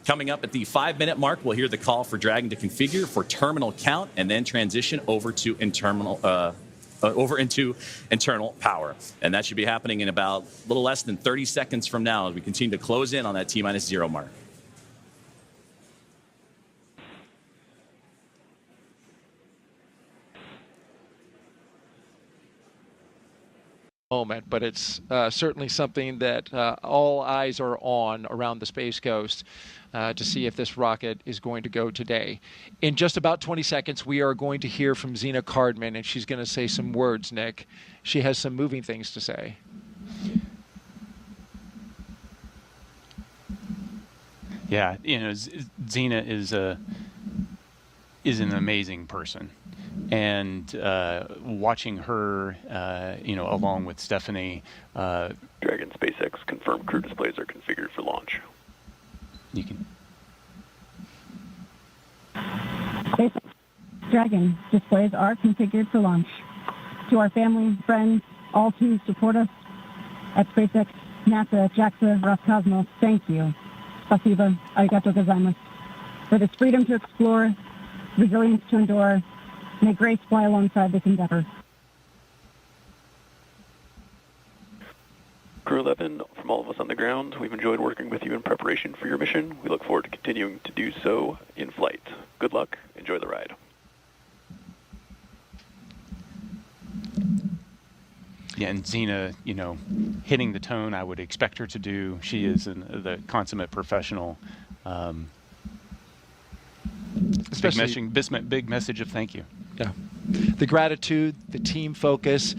Coming up at the 5-minute mark, we'll hear the call for Dragon to configure for terminal count and then transition over to internal power. And that should be happening in about a little less than 30 seconds from now as we continue to close in on that T-0 mark. Moment, but it's certainly something that all eyes are on around the Space Coast to see if this rocket is going to go today. In just about 20 seconds, we are going to hear from Zena Cardman, and she's going to say some words, Nick. She has some moving things to say. Yeah, you know, Zena is an amazing person. And watching her, along with Stephanie. Dragon SpaceX confirmed crew displays are configured for launch. You can. SpaceX Dragon displays are configured for launch. To our family, friends, all who support us at SpaceX, NASA, JAXA, Roscosmos, thank you. Spasiba, arigato gozaimasu. For this freedom to explore, resilience to endure, may grace fly alongside this endeavor. Crew 11, from all of us on the ground, we've enjoyed working with you in preparation for your mission. We look forward to continuing to do so in flight. Good luck. Enjoy the ride. Yeah, and Zena, hitting the tone I would expect her to do. She is the consummate professional. Big message of thank you. Yeah. The gratitude, the team focus,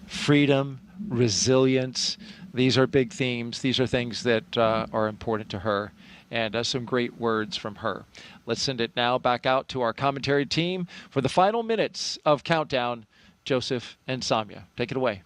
freedom, resilience. These are big themes. These are things that are important to her, and some great words from her. Let's send it now back out to our commentary team for the final minutes of Countdown. Joseph and Samya, take it away.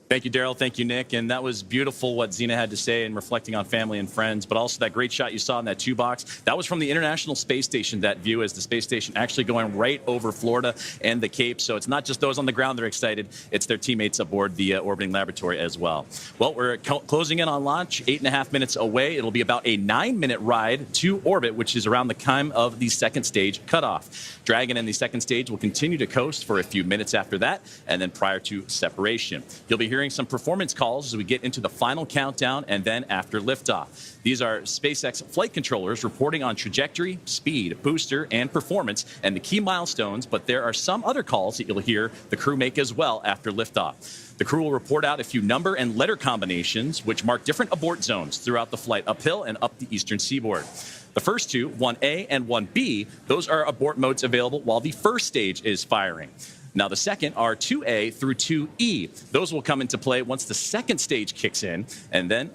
Thank you, Daryl. Thank you, Nick. And that was beautiful what Zena had to say and reflecting on family and friends, but also that great shot you saw in that 2-box. That was from the International Space Station, that view as the space station actually going right over Florida and the Cape. So it's not just those on the ground that are excited. It's their teammates aboard the orbiting laboratory as well. Well, we're closing in on launch, 8.5 minutes away. It'll be about a 9-minute ride to orbit, which is around the time of the second stage cutoff. Dragon and the second stage will continue to coast for a few minutes after that, and then prior to separation. You'll be hearing some performance calls as we get into the final countdown and then after liftoff. These are SpaceX flight controllers reporting on trajectory, speed, booster, and performance, and the key milestones, but there are some other calls that you'll hear the crew make as well after liftoff. The crew will report out a few number and letter combinations, which mark different abort zones throughout the flight uphill and up the eastern seaboard. The first two, 1A and 1B, those are abort modes available while the first stage is firing. Now, the second are 2A through 2E. Those will come into play once the second stage kicks in, and then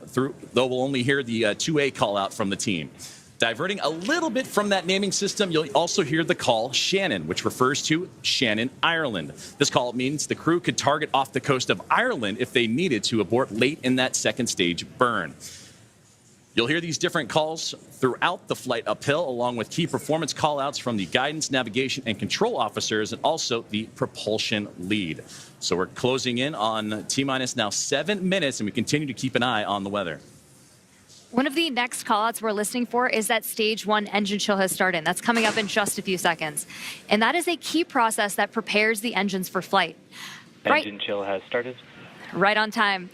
though we'll only hear the 2A call out from the team. Diverting a little bit from that naming system, you'll also hear the call Shannon, which refers to Shannon, Ireland. This call means the crew could target off the coast of Ireland if they needed to abort late in that second stage burn. You'll hear these different calls throughout the flight uphill, along with key performance callouts from the guidance, navigation, and control officers, and also the propulsion lead. So we're closing in on T-minus now 7 minutes, and we continue to keep an eye on the weather. One of the next callouts we're listening for is that stage 1 engine chill has started. That's coming up in just a few seconds. And that is a key process that prepares the engines for flight. Engine chill has started. Right on time.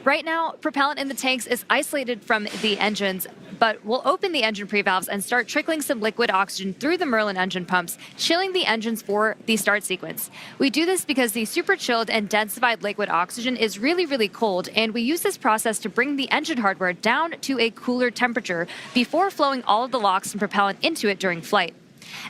Right now, propellant in the tanks is isolated from the engines, but we'll open the engine pre-valves and start trickling some liquid oxygen through the Merlin engine pumps, chilling the engines for the start sequence. We do this because the super chilled and densified liquid oxygen is really, really cold, and we use this process to bring the engine hardware down to a cooler temperature before flowing all of the LOX and propellant into it during flight.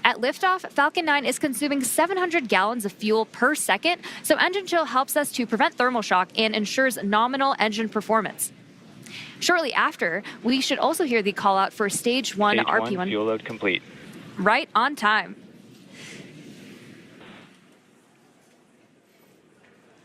At liftoff, Falcon 9 is consuming 700 gallons of fuel per second, so engine chill helps us to prevent thermal shock and ensures nominal engine performance. Shortly after, we should also hear the call out for stage 1 RP1. Fuel load complete. Right on time.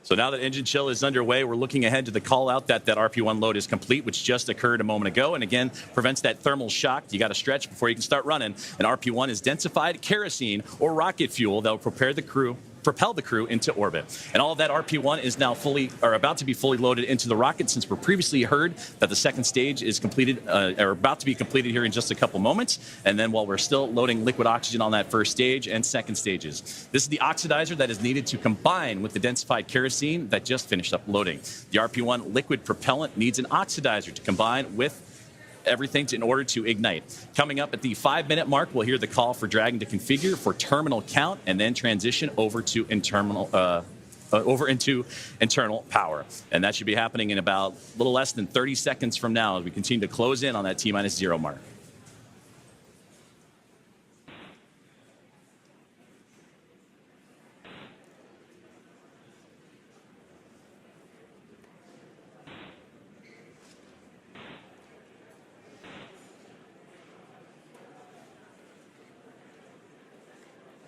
So now that engine chill is underway, we're looking ahead to the call out that RP1 load is complete, which just occurred a moment ago, and again prevents that thermal shock. You got to stretch before you can start running. And RP1 is densified kerosene or rocket fuel that will prepare the crew propel the crew into orbit. And all of that RP-1 is now about to be fully loaded into the rocket, since we're previously heard that the second stage is completed, or about to be completed here in just a couple moments. And then while we're still loading liquid oxygen on that first stage and second stages. This is the oxidizer that is needed to combine with the densified kerosene that just finished up loading. The RP-1 liquid propellant needs an oxidizer to combine with everything in order to ignite. Coming up at the 5-minute mark, we'll hear the call for Dragon to configure for terminal count and then transition over into internal power. And that should be happening in about a little less than 30 seconds from now as we continue to close in on that T-0 mark.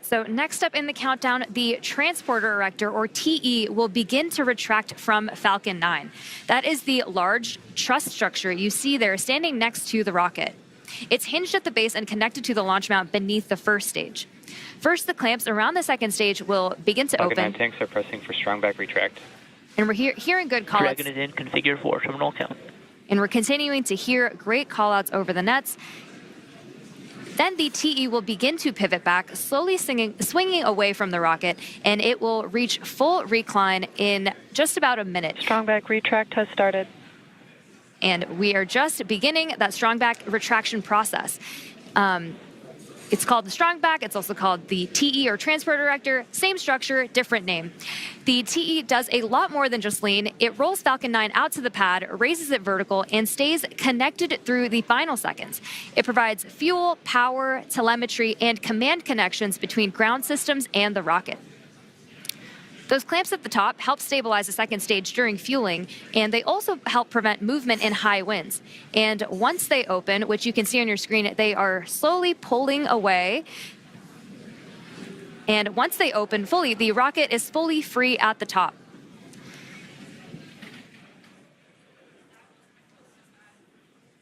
So next up in the countdown, the transporter erector, or TE, will begin to retract from Falcon 9. That is the large truss structure you see there standing next to the rocket. It's hinged at the base and connected to the launch mount beneath the first stage. First, the clamps around the second stage will begin to Falcon 9 open. tanks are pressing for strong back retract. And we're hearing good callouts. Dragon is in, configure for terminal count. And we're continuing to hear great callouts over the nets. Then the TE will begin to pivot back, slowly swinging away from the rocket, and it will reach full recline in just about a minute. Strong back retract has started. And we are just beginning that strong back retraction process. It's called the strong back. It's also called the TE, or transporter erector. Same structure, different name. The TE does a lot more than just lean. It rolls Falcon 9 out to the pad, raises it vertical, and stays connected through the final seconds. It provides fuel, power, telemetry, and command connections between ground systems and the rocket. Those clamps at the top help stabilize the second stage during fueling, and they also help prevent movement in high winds. And once they open, which you can see on your screen, they are slowly pulling away. And once they open fully, the rocket is fully free at the top.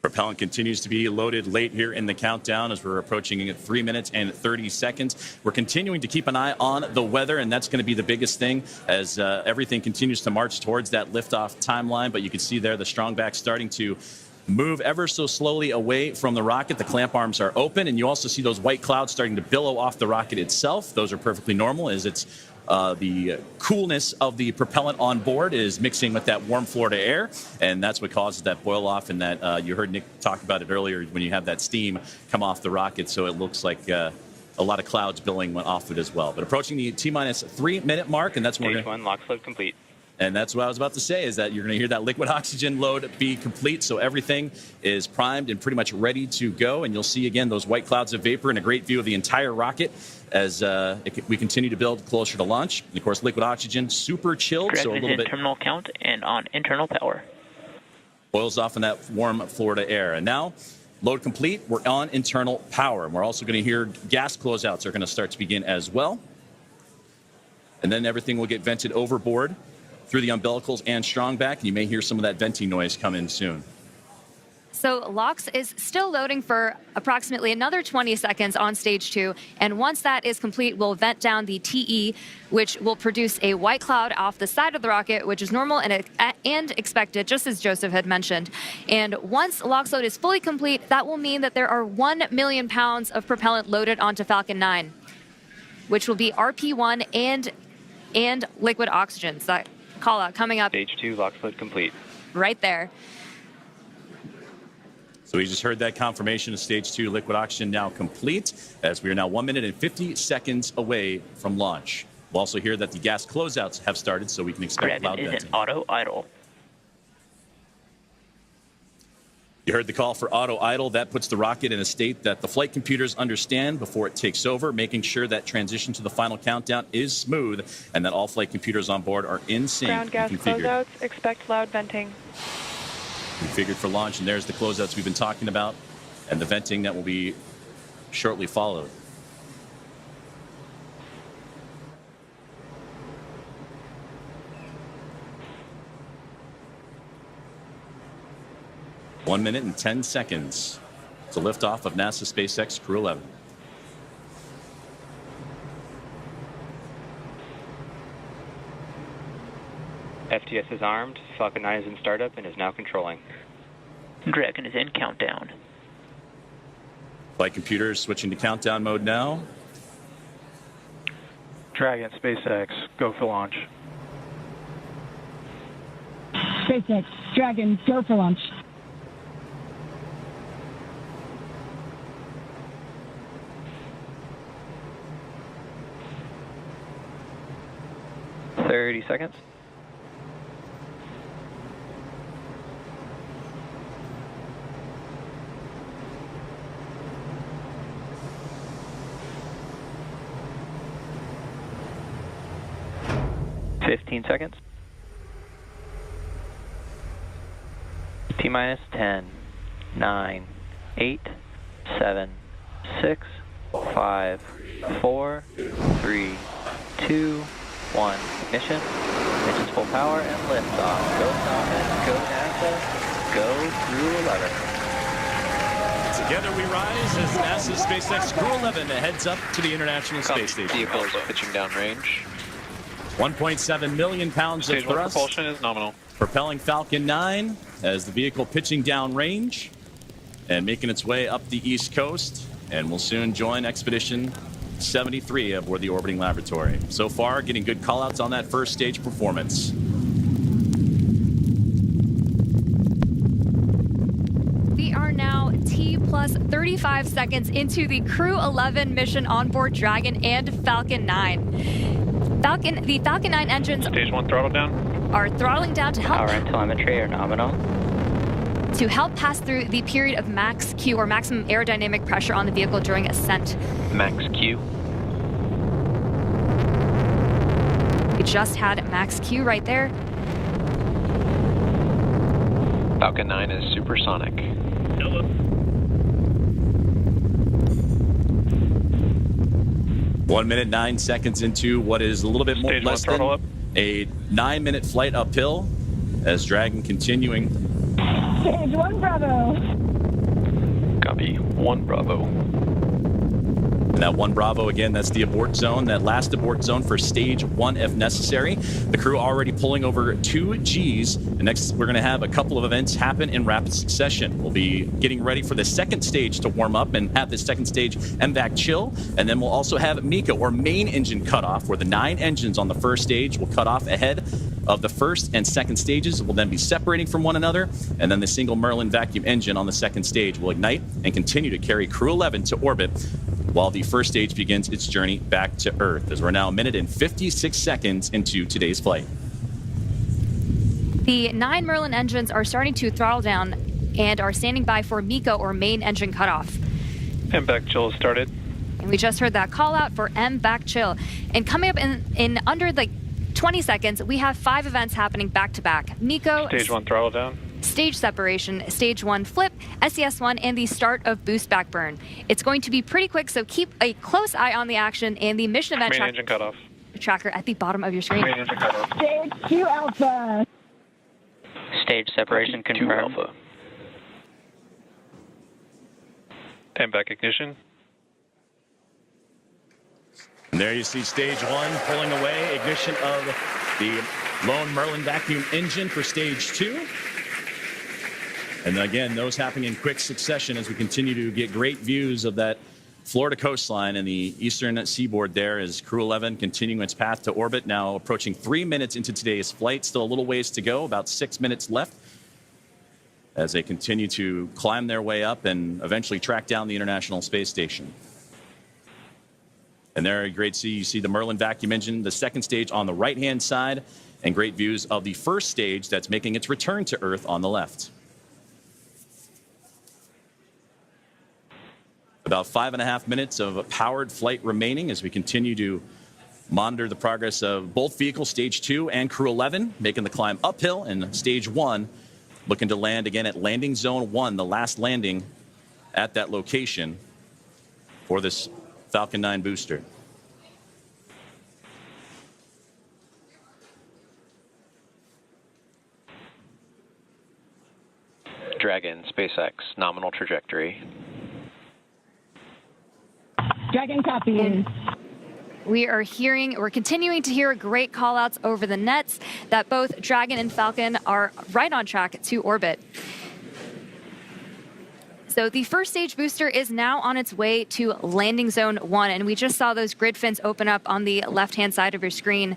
Propellant continues to be loaded late here in the countdown as we're approaching 3 minutes and 30 seconds. We're continuing to keep an eye on the weather, and that's going to be the biggest thing as everything continues to march towards that liftoff timeline. But you can see there the strong back starting to move ever so slowly away from the rocket. The clamp arms are open, and you also see those white clouds starting to billow off the rocket itself. Those are perfectly normal as it's the coolness of the propellant on board is mixing with that warm Florida air, and that's what causes that boil off, and that you heard Nick talk about it earlier when you have that steam come off the rocket, so it looks like a lot of clouds billowing off it as well. But approaching the T-minus 3 minute mark, and that's when Stage 1 lock load complete. And that's what I was about to say, is that you're going to hear that liquid oxygen load be complete. So everything is primed and pretty much ready to go. And you'll see, again, those white clouds of vapor and a great view of the entire rocket as we continue to build closer to launch. And, of course, liquid oxygen, super chilled. Dragon so a little is in bit terminal count and on internal power. boils off in that warm Florida air. And now, load complete, we're on internal power. And we're also going to hear gas closeouts are going to start to begin as well. And then everything will get vented overboard through the umbilicals and strong back, and you may hear some of that venting noise come in soon. So LOX is still loading for approximately another 20 seconds on stage 2, and once that is complete, we'll vent down the TE, which will produce a white cloud off the side of the rocket, which is normal and expected, just as Joseph had mentioned. And once LOX load is fully complete, that will mean that there are 1 million pounds of propellant loaded onto Falcon 9, which will be RP-1 and liquid oxygen. So that call out coming up. Stage 2 lock load complete. Right there. So we just heard that confirmation of stage 2 liquid oxygen now complete, as we are now 1 minute and 50 seconds away from launch. We'll also hear that the gas closeouts have started, so we can expect Dragon loud is venting. in auto idle. You heard the call for auto idle. That puts the rocket in a state that the flight computers understand before it takes over, making sure that transition to the final countdown is smooth and that all flight computers on board are in sync Ground gas and configured. closeouts, expect loud venting. Configured for launch, and there's the closeouts we've been talking about and the venting that will be shortly followed. One minute and 10 seconds to liftoff of NASA SpaceX Crew 11. FTS is armed. Falcon 9 is in startup and is now controlling. Dragon is in countdown. Flight computers switching to countdown mode now. Dragon, SpaceX, go for launch. SpaceX, Dragon, go for launch. .30 seconds. .15 seconds. T-minus 10, 9, 8, 7, 6, 5, 4, 3, 2, 1. Ignition. Ignition's full power and liftoff. Go Thomas, go NASA, go Crew 11. Together we rise as NASA's SpaceX Crew 11 heads up to the International Space Station. Vehicle is pitching down range. 1.7 million pounds of Stage 1 thrust. propulsion is nominal. Propelling Falcon 9 as the vehicle pitching down range and making its way up the East Coast, and will soon join Expedition 73 aboard the orbiting laboratory. So far, getting good callouts on that first stage performance. We are now T plus 35 seconds into the Crew 11 mission on board Dragon and Falcon 9. The Falcon 9 engines Stage 1 throttle down. are throttling down to help Power and telemetry are nominal. pass through the period of max Q, or maximum aerodynamic pressure on the vehicle during ascent. Max Q. We just had max Q right there. Falcon 9 is supersonic. 1 minute, 9 seconds into what is a little bit more Stage less 1 throttle than up. a 9-minute flight uphill as Dragon continuing. Stage 1 Bravo. Copy. 1 Bravo. And that 1 Bravo, again, that's the abort zone, that last abort zone for stage 1 if necessary. The crew already pulling over 2 Gs. And next, we're going to have a couple of events happen in rapid succession. We'll be getting ready for the second stage to warm up and have the second stage MVAC chill. And then we'll also have MECA, or main engine cutoff, where the 9 engines on the first stage will cut off ahead of the first and second stages. Will then be separating from one another. And then the single Merlin vacuum engine on the second stage will ignite and continue to carry Crew 11 to orbit, while the first stage begins its journey back to Earth, as we're now 1 minute and 56 seconds into today's flight. The 9 Merlin engines are starting to throttle down and are standing by for MECA, or main engine cutoff. MVAC chill has started. And we just heard that call out for MVAC chill. And coming up in under like 20 seconds, we have 5 events happening back to back. MECO, Stage 1 throttle down. stage separation, stage 1 flip, SES1, and the start of boost back burn. It's going to be pretty quick, so keep a close eye on the action and the mission event Main engine cutoff. tracker at the bottom of your screen. Main engine cutoff. Stage 2 Alpha. Stage separation 2 confirmed. Alpha. MVAC ignition. And there you see stage 1 pulling away, ignition of the lone Merlin vacuum engine for stage 2. And again, those happening in quick succession as we continue to get great views of that Florida coastline and the eastern seaboard there, as Crew 11 continuing its path to orbit, now approaching 3 minutes into today's flight. Still a little ways to go, about 6 minutes left, as they continue to climb their way up and eventually track down the International Space Station. And there, great see, you see the Merlin vacuum engine, the second stage on the right-hand side, and great views of the first stage that's making its return to Earth on the left. About 5.5 minutes of powered flight remaining as we continue to monitor the progress of both vehicles, stage 2 and Crew 11, making the climb uphill, and stage 1 looking to land again at landing zone 1, the last landing at that location for this Falcon 9 booster. Dragon, SpaceX, nominal trajectory. Dragon copies. We're continuing to hear great call-outs over the nets that both Dragon and Falcon are right on track to orbit. So the first stage booster is now on its way to landing zone 1, and we just saw those grid fins open up on the left-hand side of your screen.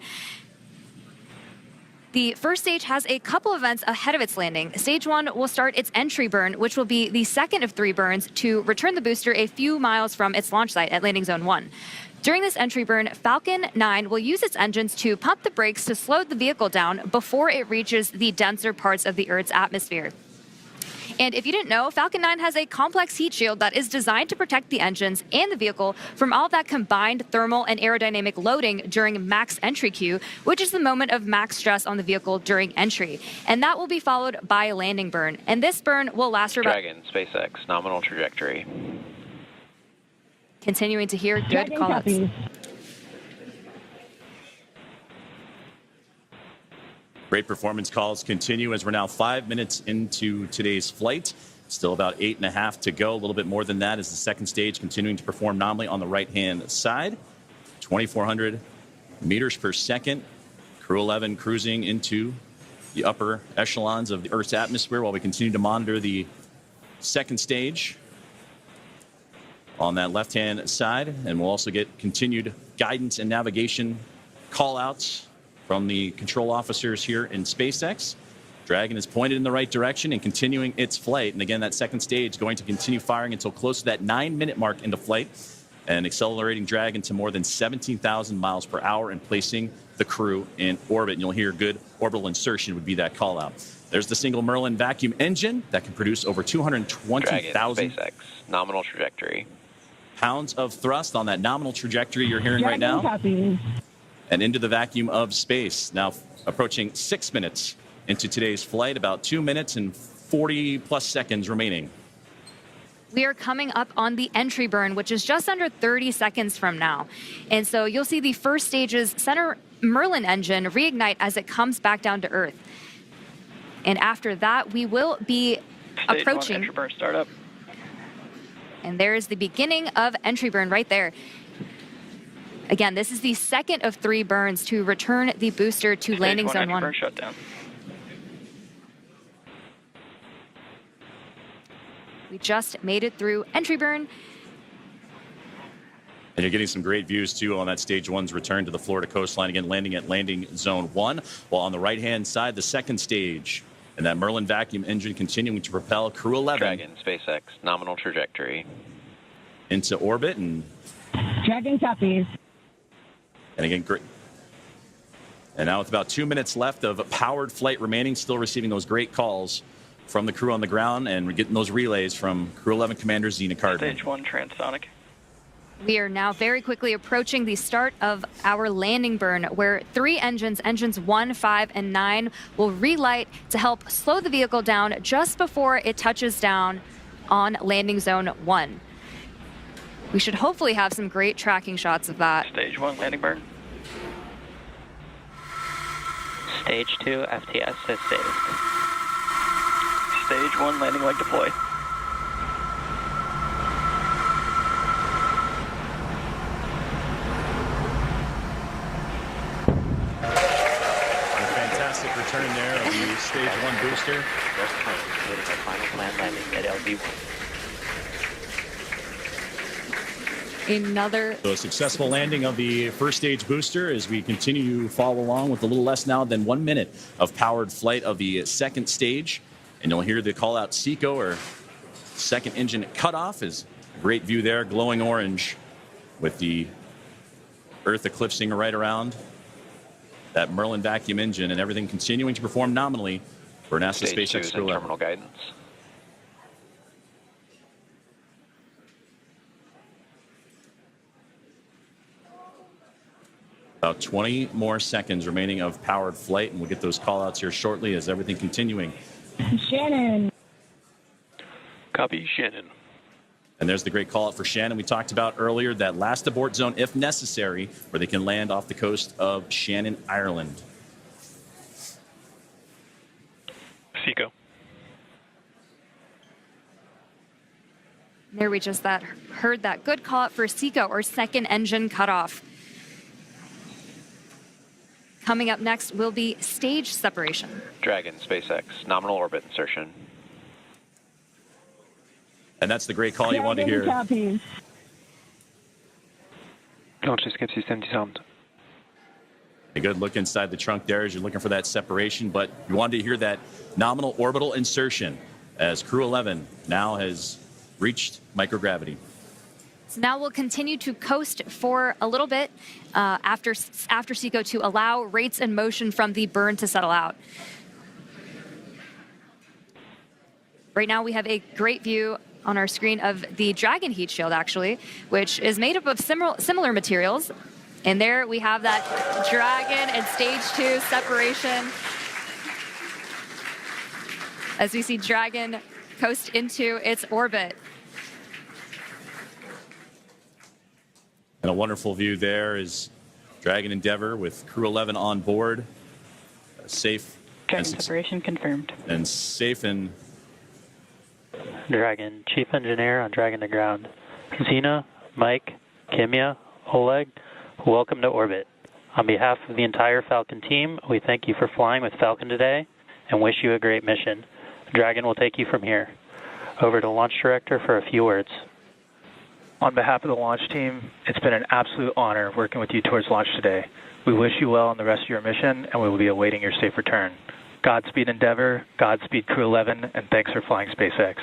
The first stage has a couple of events ahead of its landing. Stage 1 will start its entry burn, which will be the second of 3 burns to return the booster a few miles from its launch site at landing zone 1. During this entry burn, Falcon 9 will use its engines to pump the brakes to slow the vehicle down before it reaches the denser parts of the Earth's atmosphere. And if you didn't know, Falcon 9 has a complex heat shield that is designed to protect the engines and the vehicle from all that combined thermal and aerodynamic loading during max entry Q, which is the moment of max stress on the vehicle during entry. And that will be followed by a landing burn. And this burn will last for about... Dragon, SpaceX, nominal trajectory. Continuing to hear good callouts. Great performance calls continue as we're now 5 minutes into today's flight. Still about 8.5 to go. A little bit more than that as the second stage continuing to perform nominally on the right-hand side. 2,400 meters per second. Crew 11 cruising into the upper echelons of the Earth's atmosphere while we continue to monitor the second stage on that left-hand side. And we'll also get continued guidance and navigation call-outs from the control officers here in SpaceX. Dragon is pointed in the right direction and continuing its flight. And again, that second stage going to continue firing until close to that 9-minute mark into flight and accelerating Dragon to more than 17,000 miles per hour and placing the crew in orbit. And you'll hear good orbital insertion would be that call out. There's the single Merlin vacuum engine that can produce over 220,000 SpaceX, nominal trajectory. pounds of thrust on that nominal trajectory you're hearing right now. And into the vacuum of space. Now approaching 6 minutes into today's flight, about 2 minutes and 40 plus seconds remaining. We are coming up on the entry burn, which is just under 30 seconds from now. And so you'll see the first stage's center Merlin engine reignite as it comes back down to Earth. And after that, we will be approaching... Stage 1 entry burn startup. And there's the beginning of entry burn right there. Again, this is the second of 3 burns to return the booster to Stage landing 1 zone entry 1. burn shutdown. We just made it through entry burn. And you're getting some great views, too, on that Stage 1's return to the Florida coastline. Again, landing at landing zone 1. While on the right-hand side, the second stage. And that Merlin vacuum engine continuing to propel Crew 11. Dragon, SpaceX, nominal trajectory. Into orbit. And Dragon copies. And again, great. And now with about 2 minutes left of powered flight remaining, still receiving those great calls from the crew on the ground, and we're getting those relays from Crew 11 Commander Zena Cardin. Stage 1 transonic. We are now very quickly approaching the start of our landing burn, where 3 engines, engines 1, 5, and 9, will relight to help slow the vehicle down just before it touches down on landing zone 1. We should hopefully have some great tracking shots of that. Stage 1 landing burn. Stage 2 FTS has saved. Stage 1 landing leg deploy. A fantastic return there of the Stage 1 booster. Just plane, completing our final planned landing at LV1. Another... So a successful landing of the first stage booster as we continue to follow along with a little less now than 1 minute of powered flight of the second stage. And you'll hear the call out SECO, or second engine cutoff. Is a great view there, glowing orange with the Earth eclipsing right around that Merlin vacuum engine, and everything continuing to perform nominally for NASA Stage 2 SpaceX is Crew in 11. terminal guidance. About 20 more seconds remaining of powered flight, and we'll get those call-outs here shortly as everything continuing. Shannon. Copy, Shannon. And there's the great call-out for Shannon we talked about earlier, that last abort zone, if necessary, where they can land off the coast of Shannon, Ireland. SECO. There we just heard that good call out for SECO, or second engine cutoff. Coming up next will be stage separation. Dragon, SpaceX, nominal orbit insertion. And that's the great call you wanted to hear. Launch escape system disarmed. A good look inside the trunk there as you're looking for that separation, but you wanted to hear that nominal orbital insertion as Crew 11 now has reached microgravity. So now we'll continue to coast for a little bit after SECO to allow rates and motion from the burn to settle out. Right now we have a great view on our screen of the Dragon heat shield, actually, which is made up of similar materials. And there we have that Dragon and stage 2 separation as we see Dragon coast into its orbit. And a wonderful view there is Dragon Endeavour with Crew 11 on board. Safe. Dragon separation confirmed. And safe and... Dragon, Chief Engineer on Dragon to ground. Xena, Mike, Kimya, Oleg, welcome to orbit. On behalf of the entire Falcon team, we thank you for flying with Falcon today and wish you a great mission. Dragon will take you from here. Over to Launch Director for a few words. On behalf of the launch team, it's been an absolute honor working with you towards launch today. We wish you well on the rest of your mission, and we will be awaiting your safe return. Godspeed Endeavour, Godspeed Crew 11, and thanks for flying SpaceX.